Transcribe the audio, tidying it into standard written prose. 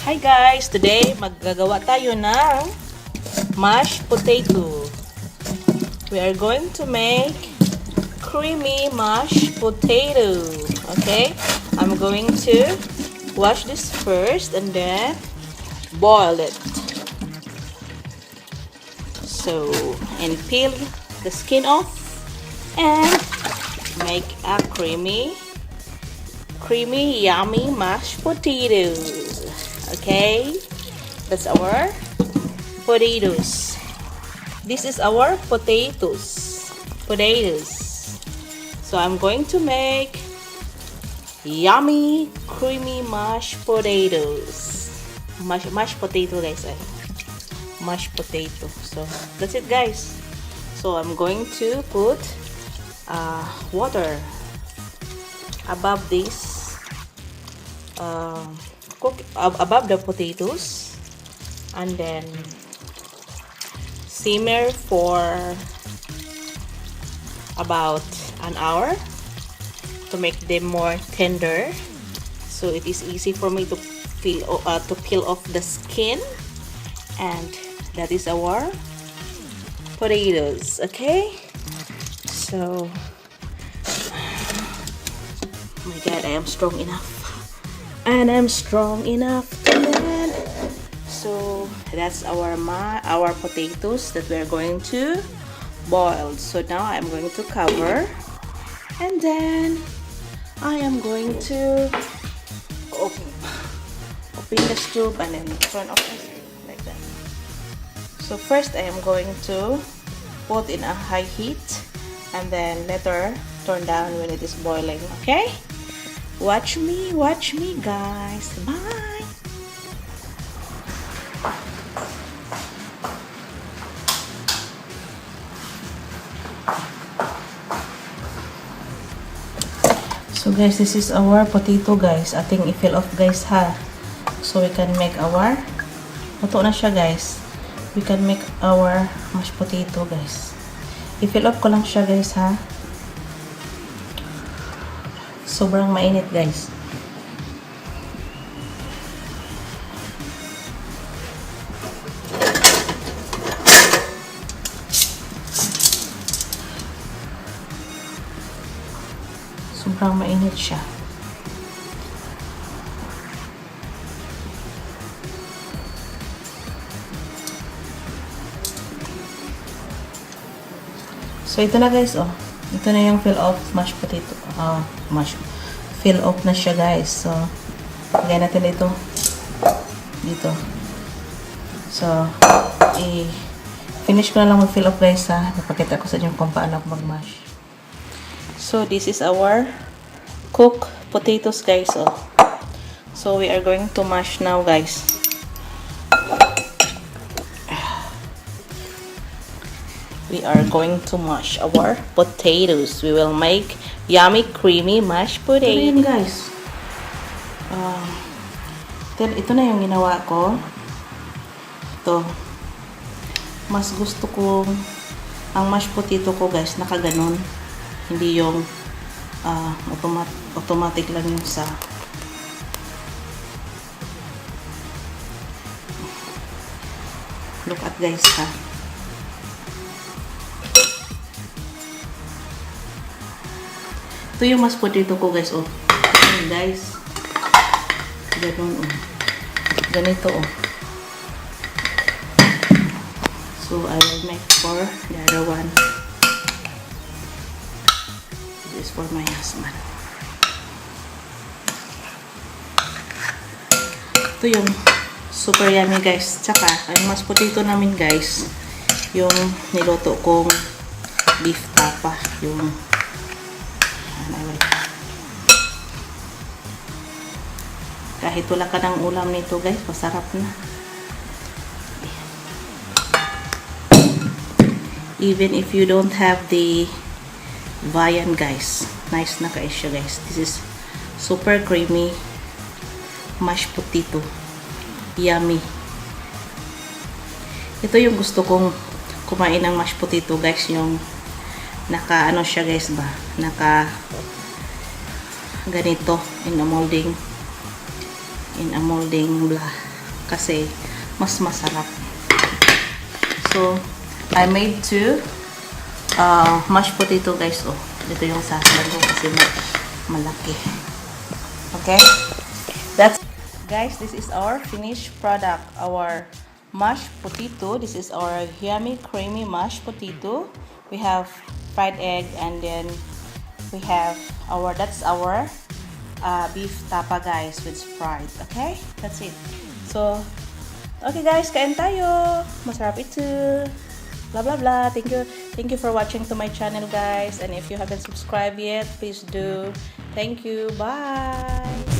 Hi guys! Today, maggagawa tayo ng mashed potato. We are going to make creamy mashed potato. Okay? I'm going to wash this first and then boil it. So, and peel the skin off and make a creamy, yummy mashed potatoes. Okay, that's our potatoes. This is our potatoes. So I'm going to make yummy, creamy mashed potatoes. Mashed potato, guys. Mashed potato. So that's it, guys. So I'm going to put water above this. Cook above the potatoes and then simmer for about an hour to make them more tender, so it is easy for me to peel off the skin. And that is our potatoes. Okay, so oh my god, I am strong enough. And I'm strong enough to land. So that's our potatoes that we're going to boil. So now I'm going to cover, and then I am going to open the stove and then turn off the stove like that. So first I am going to put in a high heat and then later turn down when it is boiling. Okay? Watch me, guys. Bye. So guys, this is our potato, guys. Ating i-fill off, guys, ha. So we can make our luto na siya, guys. We can make our mashed potato, guys. I-fill off ko lang siya, guys, ha. Sobrang mainit, guys. Sobrang mainit siya. So ito na, guys, oh. Ito na yung fill off mashed potato. Fill off na siya, guys. So, lagyan natin ito dito. So, i-finish ko na lang mag-fill off, guys, ha. Napakita ko sa inyo kung paano ako mag-mash. So, this is our cooked potatoes, guys, oh. So, we are going to mash now, guys. We are going to mash our potatoes. We will make yummy, creamy mashed potato. Ito yun, guys. Then, ito na yung ginawa ko. Ito. Mas gusto ko ang mashed potato ko, guys, nakaganon. Hindi yung automatic lang yung sa look at, guys, ha. Ito yung mashed potato ko, guys, oh. Ayan, guys. Ganun, oh. Ganito, oh. So, I will make for the other one. This is for my husband. Ito yung super yummy, guys. Tsaka, ang mashed potato namin, guys, yung niluto kong beef tapa. Yung kahit wala ka ng ulam nito, guys, masarap na. Even if you don't have the viand, guys, nice na kayo siya, guys. This is super creamy mashed potato. Yummy. Ito yung gusto kong kumain ng mashed potato, guys, yung naka ano siya, guys, ba, naka ganito in a molding blah. kasi mas masarap. So, I made 2 mashed potato, guys. Oh, ito yung sasarap ko kasi malaki. Okay? That's, guys, this is our finished product. Our mashed potato. This is our yummy, creamy mashed potato. We have fried egg, and then we have that's our beef tapa, guys, with Sprite. Okay? That's it. So, okay, guys, kain tayo. Masarap ito. Blah, blah, blah. Thank you for watching to my channel, guys. And if you haven't subscribed yet, please do. Thank you. Bye.